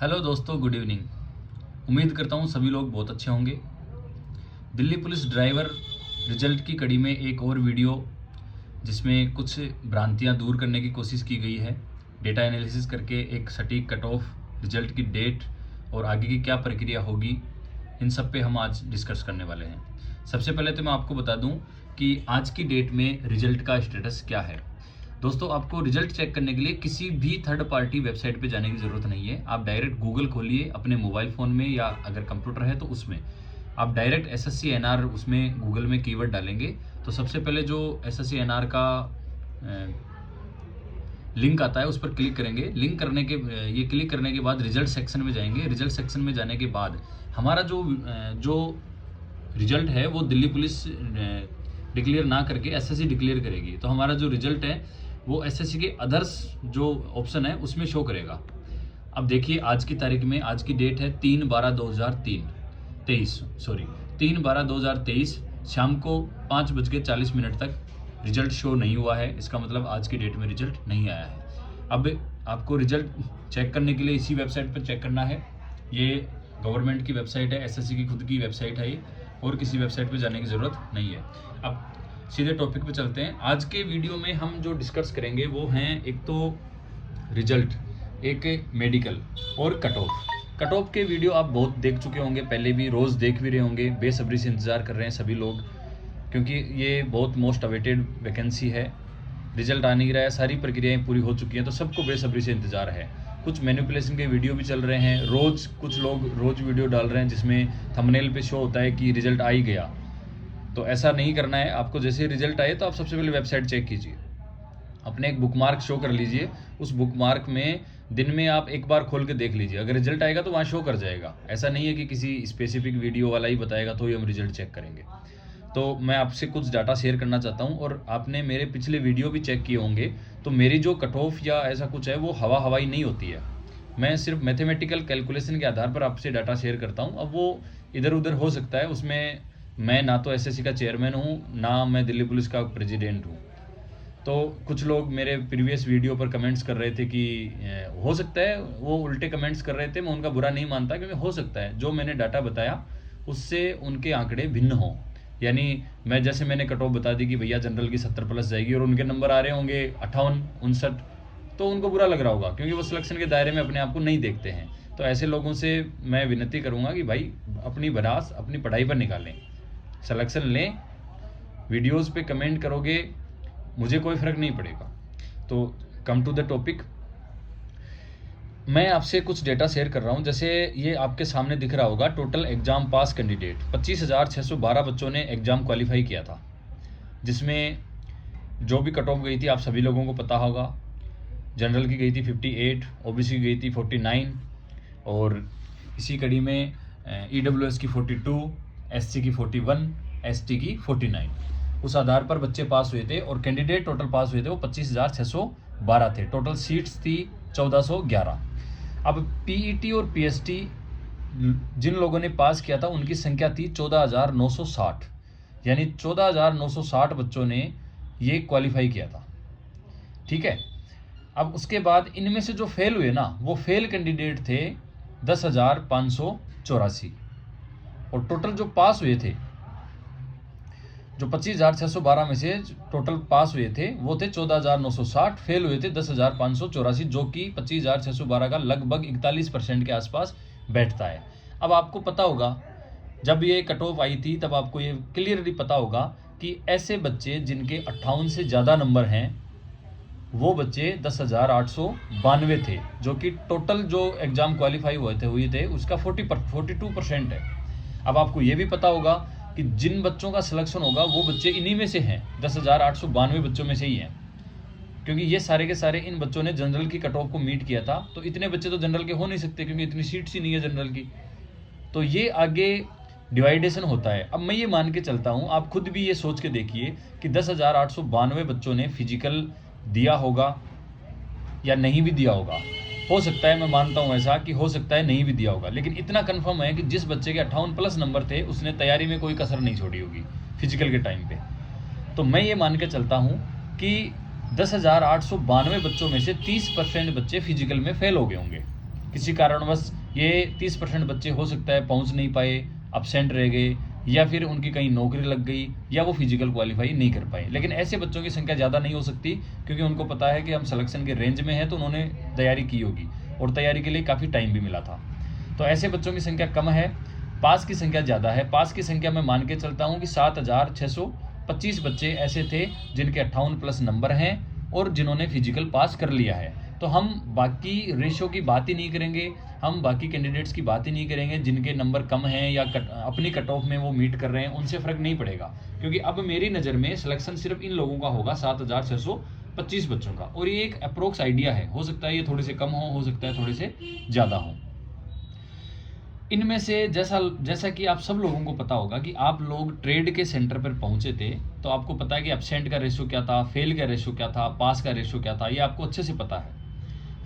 Hello दोस्तों, good evening. उम्मीद करता हूँ सभी लोग बहुत अच्छे होंगे। दिल्ली पुलिस ड्राइवर रिजल्ट की कड़ी में एक और वीडियो जिसमें कुछ भ्रांतियाँ दूर करने की कोशिश की गई है। डेटा एनालिसिस करके एक सटीक कट ऑफ, रिजल्ट की डेट और आगे की क्या प्रक्रिया होगी, इन सब पे हम आज डिस्कस करने वाले हैं। सबसे पहले तो मैं आपको बता दूं कि आज की डेट में रिजल्ट का स्टेटस क्या है। दोस्तों, आपको रिजल्ट चेक करने के लिए किसी भी थर्ड पार्टी वेबसाइट पे जाने की ज़रूरत नहीं है। आप डायरेक्ट गूगल खोलिए अपने मोबाइल फ़ोन में, या अगर कंप्यूटर है तो उसमें आप डायरेक्ट एसएससी एनआर उसमें गूगल में कीवर्ड डालेंगे तो सबसे पहले जो एसएससी एनआर का लिंक आता है उस पर क्लिक करेंगे। लिंक करने के ये क्लिक करने के बाद रिजल्ट सेक्शन में जाएंगे। रिजल्ट सेक्शन में जाने के बाद हमारा जो रिजल्ट है वो दिल्ली पुलिस डिक्लेयर ना करके एसएससी डिक्लेयर करेगी। तो हमारा जो रिजल्ट है वो एसएससी के अदर्स जो ऑप्शन है उसमें शो करेगा। अब देखिए, आज की तारीख में, आज की डेट है 3/12/2023 शाम को 5:40 तक रिजल्ट शो नहीं हुआ है। इसका मतलब आज की डेट में रिजल्ट नहीं आया है। अब आपको रिजल्ट चेक करने के लिए इसी वेबसाइट पर चेक करना है। ये गवर्नमेंट की वेबसाइट है, एसएससी की खुद की वेबसाइट है ये, और किसी वेबसाइट पे जाने की ज़रूरत नहीं है। अब सीधे टॉपिक पे चलते हैं। आज के वीडियो में हम जो डिस्कस करेंगे वो हैं एक तो रिजल्ट, एक मेडिकल और कट ऑफ। कट ऑफ के वीडियो आप बहुत देख चुके होंगे, पहले भी रोज़ देख भी रहे होंगे। बेसब्री से इंतज़ार कर रहे हैं सभी लोग, क्योंकि ये बहुत मोस्ट अवेटेड वैकेंसी है। रिजल्ट आ नहीं रहा है, सारी प्रक्रियाएँ पूरी हो चुकी हैं, तो सबको बेसब्री से इंतज़ार है। कुछ मैनिपुलेशन के वीडियो भी चल रहे हैं रोज़, कुछ लोग रोज़ वीडियो डाल रहे हैं जिसमें थंबनेल पे शो होता है कि रिजल्ट आ ही गया। तो ऐसा नहीं करना है आपको। जैसे रिजल्ट आए तो आप सबसे पहले वेबसाइट चेक कीजिए, अपने एक बुकमार्क शो कर लीजिए। उस बुकमार्क में दिन में आप एक बार खोल के देख लीजिए, अगर रिजल्ट आएगा तो वहाँ शो कर जाएगा। ऐसा नहीं है कि किसी स्पेसिफिक वीडियो वाला ही बताएगा तो ही हम रिजल्ट चेक करेंगे। तो मैं आपसे कुछ डाटा शेयर करना चाहता हूँ, और आपने मेरे पिछले वीडियो भी चेक किए होंगे, तो मेरी जो कट ऑफ या ऐसा कुछ है वो हवाई नहीं होती है। मैं सिर्फ मैथमेटिकल कैलकुलेशन के आधार पर आपसे डाटा शेयर करता हूँ। अब वो इधर उधर हो सकता है, उसमें मैं ना तो एसएससी का चेयरमैन हूँ, ना मैं दिल्ली पुलिस का प्रेसिडेंट हूँ। तो कुछ लोग मेरे प्रीवियस वीडियो पर कमेंट्स कर रहे थे कि हो सकता है, वो उल्टे कमेंट्स कर रहे थे। मैं उनका बुरा नहीं मानता, क्योंकि हो सकता है जो मैंने डाटा बताया उससे उनके आंकड़े भिन्न हों। यानी मैंने कट ऑफ बता दी कि भैया जनरल की 70+ जाएगी और उनके नंबर आ रहे होंगे 58, 59, तो उनको बुरा लग रहा होगा, क्योंकि वो सिलेक्शन के दायरे में अपने आप को नहीं देखते हैं। तो ऐसे लोगों से मैं विनती करूंगा कि भाई अपनी भड़ास अपनी पढ़ाई पर निकालें, सिलेक्शन लें। वीडियोस पे कमेंट करोगे मुझे कोई फ़र्क नहीं पड़ेगा। तो कम टू द टॉपिक, मैं आपसे कुछ डेटा शेयर कर रहा हूं। जैसे ये आपके सामने दिख रहा होगा, टोटल एग्ज़ाम पास कैंडिडेट 25,612 बच्चों ने एग्ज़ाम क्वालिफाई किया था, जिसमें जो भी कट ऑफ गई थी आप सभी लोगों को पता होगा। जनरल की गई थी 58, ओबीसी की गई थी 49, और इसी कड़ी में ईडब्ल्यूएस की 42, एससी की 41, एसटी की 49। उस आधार पर बच्चे पास हुए थे, और कैंडिडेट टोटल पास हुए थे वो 25,612 थे। टोटल सीट्स थी 1411। अब पीईटी और पीएसटी जिन लोगों ने पास किया था उनकी संख्या थी 14,960, यानी 14,960 बच्चों ने ये क्वालिफाई किया था। ठीक है। अब उसके बाद इनमें से जो फेल हुए ना, वो फेल कैंडिडेट थे 10,584, और टोटल जो पास हुए थे, जो 25,612 में से टोटल पास हुए थे वो थे 14,960, फेल हुए थे 10,584, जो कि 25,612 का लगभग 41% के आसपास बैठता है। अब आपको पता होगा, जब ये कट ऑफ आई थी तब आपको ये क्लियरली पता होगा कि ऐसे बच्चे जिनके 58 से ज़्यादा नंबर हैं वो बच्चे 10,892 थे, जो कि टोटल जो एग्ज़ाम क्वालिफाई हुए थे उसका 42% है। अब आपको ये भी पता होगा कि जिन बच्चों का सिलेक्शन होगा वो बच्चे इन्हीं में से हैं, 10,892 बच्चों में से ही हैं, क्योंकि ये सारे के सारे इन बच्चों ने जनरल की कट ऑफ को मीट किया था। तो इतने बच्चे तो जनरल के हो नहीं सकते, क्योंकि इतनी सीट्स ही नहीं है जनरल की। तो ये आगे डिवाइडेशन होता है। अब मैं ये मान के चलता हूँ, आप खुद भी ये सोच के देखिए कि 10,892 बच्चों ने फिजिकल दिया होगा या नहीं भी दिया होगा। हो सकता है, मैं मानता हूँ ऐसा कि हो सकता है नहीं भी दिया होगा, लेकिन इतना कंफर्म है कि जिस बच्चे के 58+ नंबर थे उसने तैयारी में कोई कसर नहीं छोड़ी होगी फिजिकल के टाइम पे। तो मैं ये मान के चलता हूँ कि 10,892 बच्चों में से 30% बच्चे फिजिकल में फेल हो गए होंगे, किसी कारणवश ये 30% बच्चे हो सकता है पहुंच नहीं पाए, अब्सेंट रह गए, या फिर उनकी कहीं नौकरी लग गई, या वो फिजिकल क्वालिफाई नहीं कर पाए। लेकिन ऐसे बच्चों की संख्या ज़्यादा नहीं हो सकती, क्योंकि उनको पता है कि हम सिलेक्शन के रेंज में हैं, तो उन्होंने तैयारी की होगी और तैयारी के लिए काफ़ी टाइम भी मिला था। तो ऐसे बच्चों की संख्या कम है, पास की संख्या ज़्यादा है। पास की संख्या मैं मान के चलता हूँ कि 7,625 बच्चे ऐसे थे जिनके 58+ नंबर हैं और जिन्होंने फिजिकल पास कर लिया है। तो हम बाकी रेशो की बात ही नहीं करेंगे, हम बाकी कैंडिडेट्स की बात ही नहीं करेंगे जिनके नंबर कम हैं या अपनी कट ऑफ में वो मीट कर रहे हैं, उनसे फ़र्क नहीं पड़ेगा। क्योंकि अब मेरी नज़र में सिलेक्शन सिर्फ इन लोगों का होगा, 7,625 बच्चों का। और ये एक अप्रोक्स आइडिया है, हो सकता है ये थोड़े से कम हो सकता है थोड़े से ज़्यादा हो। इनमें से जैसा कि आप सब लोगों को पता होगा कि आप लोग ट्रेड के सेंटर पर पहुंचे थे, तो आपको पता है कि एब्सेंट का रेशो क्या था, फेल का रेशो क्या था, पास का रेशो क्या था, ये आपको अच्छे से पता है।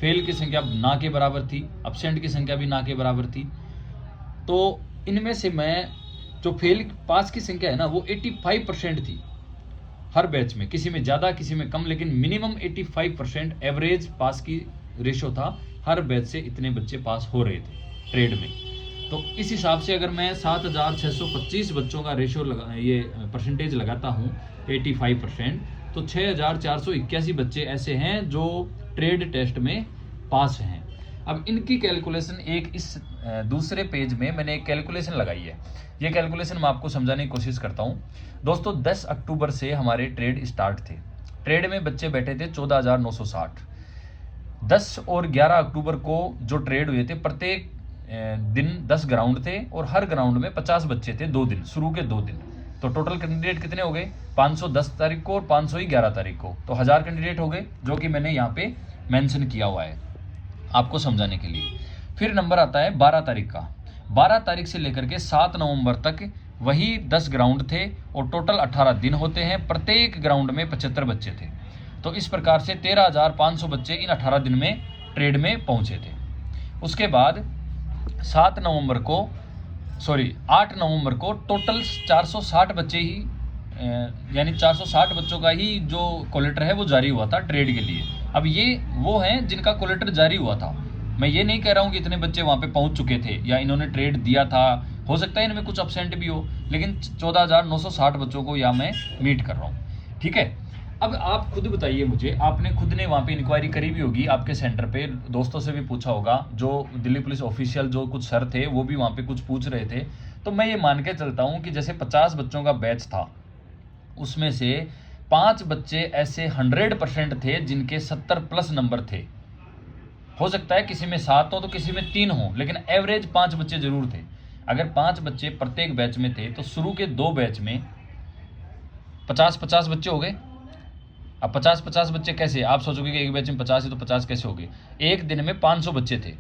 फेल की संख्या ना के बराबर थी, एब्सेंट की संख्या भी ना के बराबर थी। तो इनमें से मैं जो पास की संख्या है ना, वो 85% थी हर बैच में, किसी में ज़्यादा किसी में कम, लेकिन मिनिमम 85% एवरेज पास की रेशो था। हर बैच से इतने बच्चे पास हो रहे थे ट्रेड में। तो इस हिसाब से अगर मैं 7,625 बच्चों का रेशो ये परसेंटेज लगाता हूँ 85%, तो 6,481 बच्चे ऐसे हैं जो ट्रेड टेस्ट में पास हैं। अब इनकी कैलकुलेशन एक इस दूसरे पेज में मैंने एक कैलकुलेशन लगाई है। ये कैलकुलेशन मैं आपको समझाने की कोशिश करता हूँ। दोस्तों 10 अक्टूबर से हमारे ट्रेड स्टार्ट थे। ट्रेड में बच्चे बैठे थे 14,960। 10 और 11 अक्टूबर को जो ट्रेड हुए थे, प्रत्येक दिन 10 ग्राउंड थे और हर ग्राउंड में 50 बच्चे थे 2 दिन, शुरू के 2 दिन। तो टोटल कैंडिडेट कितने हो गए? 510 तारीख को और 500 ही 11 तारीख को, तो 1000 कैंडिडेट हो गए, जो कि मैंने यहाँ पे मेंशन किया हुआ है आपको समझाने के लिए। फिर नंबर आता है 12 तारीख का। 12 तारीख से लेकर के 7 नवंबर तक वही 10 ग्राउंड थे और टोटल 18 दिन होते हैं। प्रत्येक ग्राउंड में 75 बच्चे थे। तो इस प्रकार से 13,500 बच्चे इन 18 दिन में ट्रेड में पहुंचे थे। उसके बाद 8 नवंबर को टोटल 460 बच्चे ही यानी 460 बच्चों का ही जो कोलेटर है वो जारी हुआ था ट्रेड के लिए। अब ये वो हैं जिनका कोलेटर जारी हुआ था। मैं ये नहीं कह रहा हूँ कि इतने बच्चे वहाँ पे पहुँच चुके थे या इन्होंने ट्रेड दिया था, हो सकता है इनमें कुछ अब्सेंट भी हो, लेकिन 14,960 बच्चों को यहाँ मैं मीट कर रहा हूँ। ठीक है, अब आप खुद बताइए मुझे, आपने खुद ने वहाँ पे इंक्वायरी करी भी होगी आपके सेंटर पे, दोस्तों से भी पूछा होगा, जो दिल्ली पुलिस ऑफिशियल जो कुछ सर थे वो भी वहाँ पे कुछ पूछ रहे थे। तो मैं ये मान के चलता हूँ कि जैसे 50 बच्चों का बैच था, उसमें से 5 बच्चे ऐसे 100% थे जिनके 70+ नंबर थे। हो सकता है किसी में 7 हो तो किसी में 3 हो, लेकिन एवरेज 5 बच्चे जरूर थे। अगर 5 बच्चे प्रत्येक बैच में थे तो शुरू के 2 बैच में 50-50 बच्चे हो गए। अब 50-50 बच्चे कैसे, आप सोचोगे कि एक बैच में 50 है तो 50 कैसे हो गए? एक दिन में 500 बच्चे थे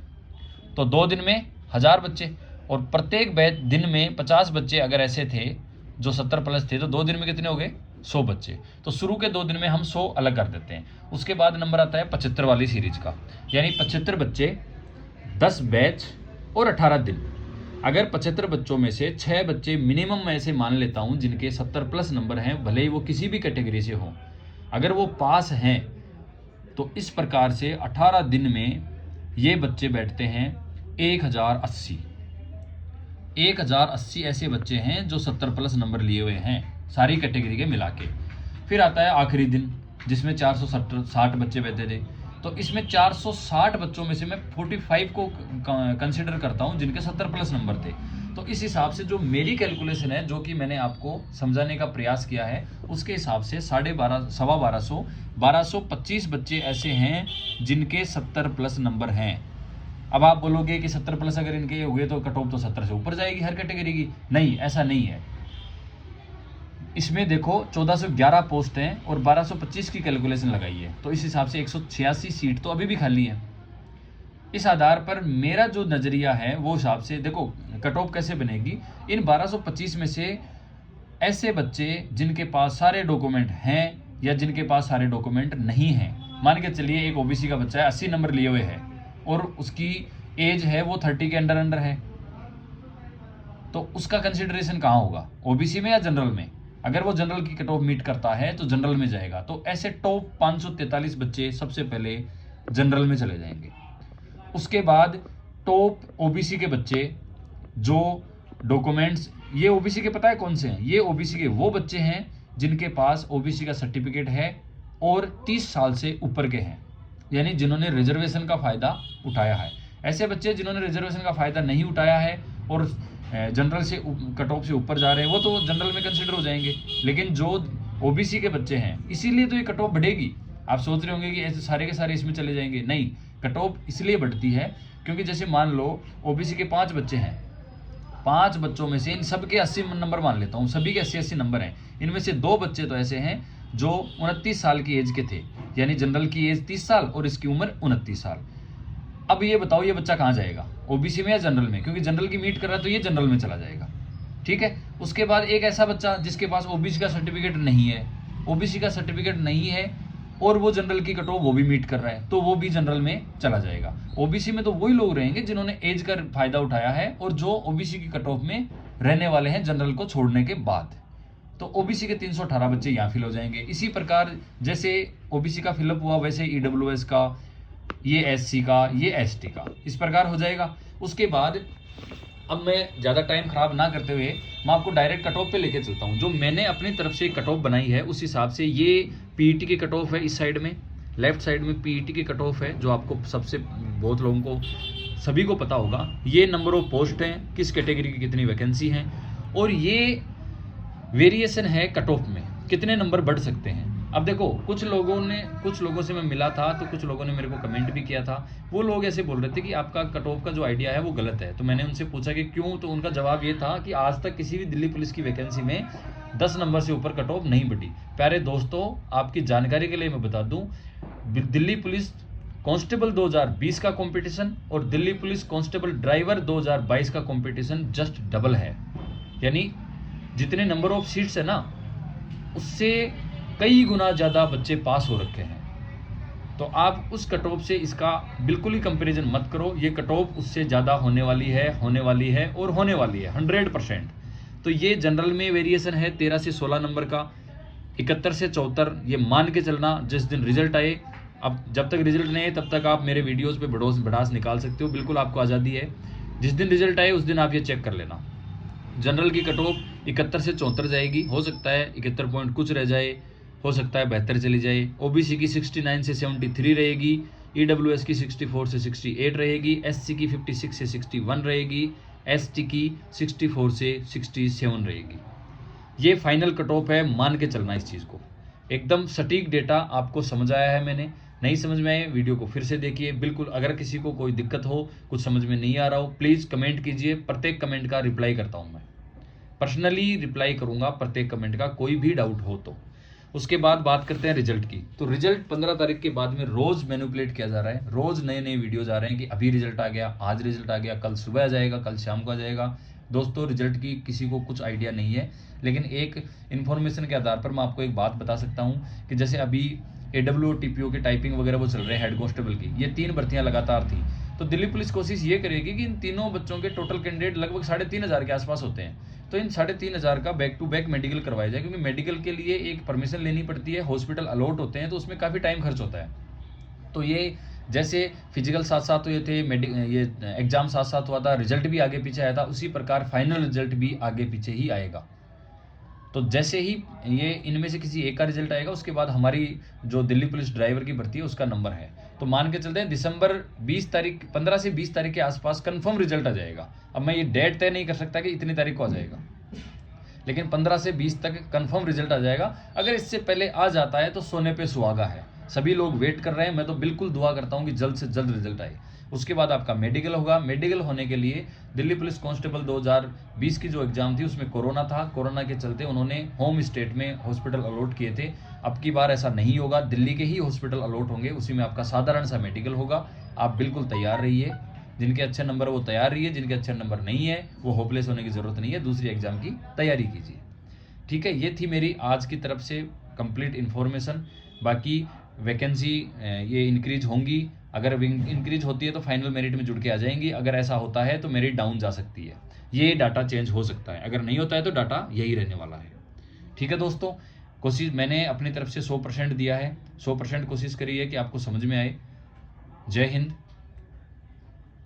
तो 2 दिन में 1000 बच्चे, और प्रत्येक बैच दिन में 50 बच्चे अगर ऐसे थे जो 70+ थे तो 2 दिन में कितने हो गए? 100 बच्चे। तो शुरू के 2 दिन में हम 100 अलग कर देते हैं। उसके बाद नंबर आता है 75 वाली सीरीज का, यानी 75 बच्चे 10 बैच और 18 दिन। अगर 75 बच्चों में से 6 बच्चे मिनिमम मैं ऐसे मान लेता हूं जिनके 70+ नंबर हैं, भले ही वो किसी भी कैटेगरी से हों, अगर वो पास हैं तो इस प्रकार से 18 दिन में ये बच्चे बैठते हैं 1080। 1080 ऐसे बच्चे हैं जो 70+ नंबर लिए हुए हैं सारी कैटेगरी के मिला के। फिर आता है आखिरी दिन जिसमें 460 बच्चे बैठे थे। तो इसमें 460 बच्चों में से मैं 45 को कंसिडर करता हूं जिनके 70+ नंबर थे। तो इस हिसाब से जो मेरी कैलकुलेशन है, जो कि मैंने आपको समझाने का प्रयास किया है, उसके हिसाब से 1225 बच्चे ऐसे हैं जिनके 70+ नंबर हैं। अब आप बोलोगे कि 70+ अगर इनके हुए तो कट ऑफ तो 70 से ऊपर जाएगी हर कैटेगरी की। नहीं, ऐसा नहीं है। इसमें देखो 1411 पोस्ट हैं और 1225 की कैलकुलेशन लगाई है, तो इस हिसाब से 186 सीट तो अभी भी खाली है। इस आधार पर मेरा जो नज़रिया है वो हिसाब से देखो कट ऑफ कैसे बनेगी। इन 1225 में से ऐसे बच्चे जिनके पास सारे डॉक्यूमेंट हैं या जिनके पास सारे डॉक्यूमेंट नहीं हैं, मान के चलिए एक ओबीसी का बच्चा है, 80 नंबर लिए हुए है और उसकी एज है वो 30 के अंडर है, तो उसका कंसिडरेशन कहाँ होगा, ओबीसी में या जनरल में? अगर वो जनरल की कट ऑफ मीट करता है तो जनरल में जाएगा। तो ऐसे टॉप 543 बच्चे सबसे पहले जनरल में चले जाएंगे। उसके बाद टॉप ओबीसी के बच्चे जो डॉक्यूमेंट्स, ये ओबीसी के पता है कौन से हैं? ये ओबीसी के वो बच्चे हैं जिनके पास ओबीसी का सर्टिफिकेट है और 30 साल से ऊपर के हैं, यानी जिन्होंने रिजर्वेशन का फ़ायदा उठाया है। ऐसे बच्चे जिन्होंने रिजर्वेशन का फ़ायदा नहीं उठाया है और जनरल से कट ऑफ से ऊपर जा रहे हैं, वो तो जनरल में कंसिडर हो जाएंगे। लेकिन जो ओबीसी के बच्चे हैं, इसीलिए तो ये कट ऑफ बढ़ेगी। आप सोच रहे होंगे कि ऐसे सारे के सारे इसमें चले जाएंगे, नहीं, कट ऑफ इसलिए बढ़ती है क्योंकि जैसे मान लो ओबीसी के 5 बच्चे हैं, 5 बच्चों में से इन सब के 80 नंबर मान लेता हूँ, सभी के 80-80 नंबर हैं, इनमें से 2 बच्चे तो ऐसे हैं जो 29 साल की एज के थे, यानी जनरल की एज 30 साल और इसकी उम्र 29 साल। अब ये बताओ ये बच्चा कहाँ जाएगा, ओबीसी में या जनरल में? क्योंकि जनरल की मीट कर रहा है तो ये जनरल में चला जाएगा, ठीक है। उसके बाद एक ऐसा बच्चा जिसके पास ओबीसी का सर्टिफिकेट नहीं है, ओबीसी का सर्टिफिकेट नहीं है और वो जनरल की कट ऑफ वो भी मीट कर रहा है, तो वो भी जनरल में चला जाएगा। ओबीसी में तो वही लोग रहेंगे जिन्होंने एज का फायदा उठाया है और जो ओबीसी की कट ऑफ में रहने वाले हैं जनरल को छोड़ने के बाद। तो ओबीसी के 318 बच्चे यहाँ फिल हो जाएंगे। इसी प्रकार जैसे ओबीसी का फिलअप हुआ वैसे ईडब्ल्यूएस का, ये एससी का, ये एसटी का, इस प्रकार हो जाएगा। उसके बाद अब मैं ज़्यादा टाइम खराब ना करते हुए मैं आपको डायरेक्ट कट ऑफ पे लेके चलता हूँ। जो मैंने अपनी तरफ से कट ऑफ बनाई है उस हिसाब से ये पीईटी की कट ऑफ है। इस साइड में लेफ्ट साइड में पीईटी की कट ऑफ है, जो आपको सबसे बहुत लोगों को सभी को पता होगा। ये नंबर ऑफ पोस्ट हैं, किस कैटेगरी की कितनी वैकेंसी हैं, और ये वेरिएशन है कट ऑफ में कितने नंबर बढ़ सकते हैं। अब देखो कुछ लोगों से मैं मिला था तो कुछ लोगों ने मेरे को कमेंट भी किया था। वो लोग ऐसे बोल रहे थे कि आपका कट ऑफ का जो आइडिया है वो गलत है। तो मैंने उनसे पूछा कि क्यों, तो उनका जवाब ये था कि आज तक किसी भी दिल्ली पुलिस की वैकेंसी में 10 नंबर से ऊपर कट ऑफ नहीं बढ़ी। प्यारे दोस्तों, आपकी जानकारी के लिए मैं बता दूं, दिल्ली पुलिस कांस्टेबल 2020 का कंपटीशन और दिल्ली पुलिस कांस्टेबल ड्राइवर 2022 का कंपटीशन जस्ट डबल है। यानी जितने नंबर ऑफ सीट्स है ना, उससे कई गुना ज़्यादा बच्चे पास हो रखे हैं। तो आप उस कट ऑफ से इसका बिल्कुल ही कंपैरिजन मत करो। ये कट ऑफ उससे ज़्यादा होने वाली है और होने वाली है 100%। तो ये जनरल में वेरिएशन है 13 से 16 नंबर का, 71 से 74, ये मान के चलना जिस दिन रिजल्ट आए। अब जब तक रिजल्ट नहीं है तब तक आप मेरे वीडियोज़ पे भड़ास निकाल सकते हो, बिल्कुल आपको आज़ादी है। जिस दिन रिजल्ट आए उस दिन आप ये चेक कर लेना। जनरल की कट ऑफ 71 से 74 जाएगी, हो सकता है 71 पॉइंट कुछ रह जाए, हो सकता है 72 चली जाए। ओबीसी की 69 से 73 रहेगी, ईडब्ल्यूएस की 64 से 68 रहेगी, एससी की 56 से 61 रहेगी, एसटी की 64 से 67 रहेगी। ये फाइनल कट ऑफ है, मान के चलना इस चीज़ को। एकदम सटीक डेटा आपको समझ आया है। मैंने नहीं समझ में आए वीडियो को फिर से देखिए बिल्कुल। अगर किसी को कोई दिक्कत हो, कुछ समझ में नहीं आ रहा हो, प्लीज़ कमेंट कीजिए। प्रत्येक कमेंट का रिप्लाई करता हूँ मैं, पर्सनली रिप्लाई करूँगा प्रत्येक कमेंट का, कोई भी डाउट हो तो। उसके बाद बात करते हैं रिजल्ट की। तो रिजल्ट 15 तारीख के बाद में रोज़ मैनिपुलेट किया जा रहा है, रोज़ नए नए वीडियोज़ आ रहे हैं कि अभी रिजल्ट आ गया, आज रिजल्ट आ गया, कल सुबह आ जाएगा, कल शाम को आ जाएगा। दोस्तों रिजल्ट की किसी को कुछ आइडिया नहीं है, लेकिन एक इन्फॉर्मेशन के आधार पर मैं आपको एक बात बता सकता हूँ कि जैसे अभी AWO TPO के टाइपिंग वगैरह वो चल रहे हैं हेड कांस्टेबल की, ये 3 भर्तियाँ लगातार थी। तो दिल्ली पुलिस कोशिश ये करेगी कि इन तीनों बच्चों के टोटल कैंडिडेट लगभग 3500 के आसपास होते हैं, तो इन 3500 का बैक टू बैक मेडिकल करवाया जाए। क्योंकि मेडिकल के लिए एक परमिशन लेनी पड़ती है, हॉस्पिटल अलॉट होते हैं, तो उसमें काफ़ी टाइम खर्च होता है। तो ये जैसे फिजिकल साथ साथ हुए थे, ये एग्जाम साथ साथ हुआ था, रिजल्ट भी आगे पीछे आया था, उसी प्रकार फाइनल रिजल्ट भी आगे पीछे ही आएगा। तो जैसे ही ये इनमें से किसी एक का रिजल्ट आएगा उसके बाद हमारी जो दिल्ली पुलिस ड्राइवर की भर्ती है उसका नंबर है, तो मान के चलते हैं दिसंबर 15 से 20 तारीख के आसपास कंफर्म रिजल्ट आ जाएगा। अब मैं ये डेट तय नहीं कर सकता कि इतनी तारीख को आ जाएगा, लेकिन 15 से 20 तक कंफर्म रिजल्ट आ जाएगा। अगर इससे पहले आ जाता है तो सोने पे सुहागा है, सभी लोग वेट कर रहे हैं। मैं तो बिल्कुल दुआ करता हूँ कि जल्द से जल्द रिजल्ट आए। उसके बाद आपका मेडिकल होगा। मेडिकल होने के लिए दिल्ली पुलिस कांस्टेबल 2020 की जो एग्जाम थी उसमें कोरोना था, कोरोना के चलते उन्होंने होम स्टेट में हॉस्पिटल अलॉट किए थे। अब की बार ऐसा नहीं होगा, दिल्ली के ही हॉस्पिटल अलॉट होंगे, उसी में आपका साधारण सा मेडिकल होगा। आप बिल्कुल तैयार रहिए, जिनके अच्छे नंबर वो तैयार रहिए, जिनके अच्छे नंबर नहीं है वो होपलेस होने की ज़रूरत नहीं है, दूसरी एग्जाम की तैयारी कीजिए। ठीक है, ये थी मेरी आज की तरफ से कंप्लीट इन्फॉर्मेशन। बाकी वैकेंसी ये इंक्रीज होंगी, अगर इंक्रीज होती है तो फाइनल मेरिट में जुड़ के आ जाएंगी, अगर ऐसा होता है तो मेरिट डाउन जा सकती है, ये डाटा चेंज हो सकता है, अगर नहीं होता है तो डाटा यही रहने वाला है। ठीक है दोस्तों, कोशिश मैंने अपनी तरफ से 100% दिया है, 100% कोशिश करी है कि आपको समझ में आए। जय हिंद।